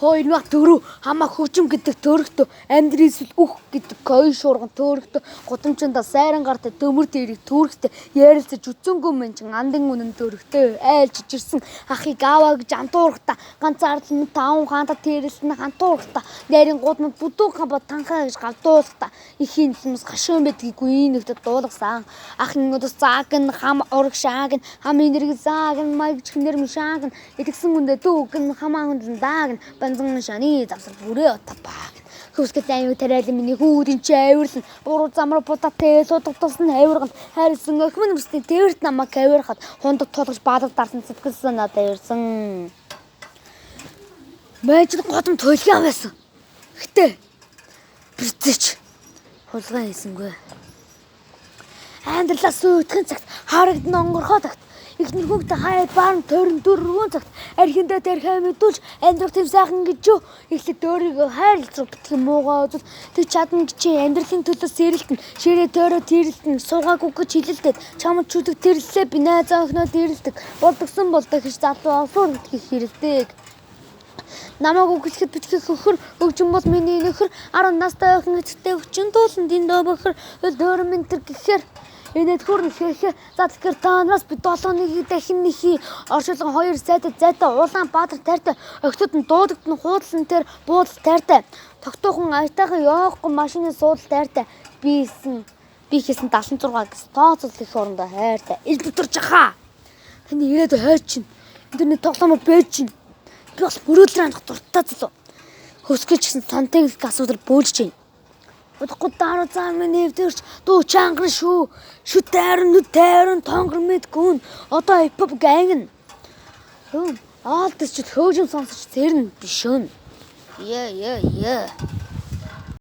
204 хамаа хөгжим гэдэг төрөгтөө амьдрал эсвэл үх гэдэг гоё шуурган төрөгтөө гудамжиндаа сайран гартай төмөр дээрийг төрөгтөө ярилцаж үцэнгүй мэн чин андын үнэн төрөгтөө айлж жирсэн ахыг аваа гэж антуурхта ганцаардл нь таун хаанта тэрэлсэн хантуурхта нэрийн гудмд бүдүүн хабаа танхаа гэж гавдуулхта ихийн хүмүүс гашуун байдгийгүй нэгдэд дуулгасан ахын өдөөс зааг нь хам ураг шааг нь хам энерги зааг нь маяг чихнэр мшааг нь идэгсэн үндэ дүүг нь хамаа хүндэн дааг нь банзан шаны завсар бүрээ отапаг хөөсгөл аймаг тариалан миний хүүдэн чи авирлан буруу замраа бутатэй суудагтулсан авирганд хайрлсан өхмөн өмсний тэрт намайг авирхад хундаг тулгаж бадаг дарсан сэтгэлсэн надад ирсэн мэжид годом төлгөн байсан гэтээ бэрцэж хулгай хийсэнгүй амьдралаа сүйтгэн цагт харагдсан онгорхоо цагт ихний хүүхдээ хаяад баан 24 цагт архиндаа тэрхээ мэдүүлж амьдрах тийм сайхан гэж юу эхлээд өөрийгөө хайрлцуу битгий муугаа үзэл тэг чадна гэж чи амьдралын төлөө сэрэлтэн ширээ төрөө тэрэлтэн суугаагүй гэж хилэлдээд чамд чүдэг тэрлээ би найз охиноо тэрэлдэг болдгсон болдог гэж залуу осуур битгий хэрэлдэг намайг үгэлэхэд битгий хөхөр өгжин бол миний нөхөр 10 настай охин эцэгтэй өчн дууланд энэ дөө бохор дөөр ментэр гэхээр энэд хүрн хийхээ за тэгэхээр таанаас би 7-1 дахин нэхий оршуулган 2 зайтай улаан баатар тайртай өгтөд нь дуудагдсан хуудлан тэр буудал тайртай тогтоохон аятайхан явахгүй машины суудал тайртай би хийсэн 76 гэс тооцол их орондоо хайртай ил дотор жахаа таны ирээд хайр чинь интернет тоглоом байж чинь би бас мөрөөдлөө хандах дуртай зүлөө хөсгөлч гэсэн сантeng асуудал бөөлж чинь удахгүй дараа зам нэвдэрч дуу чангар шүү тайрн тонгор мэдгүн одоо хипхоп гэнг аалтч хөөжин сонсож зэрнэ бишэн яа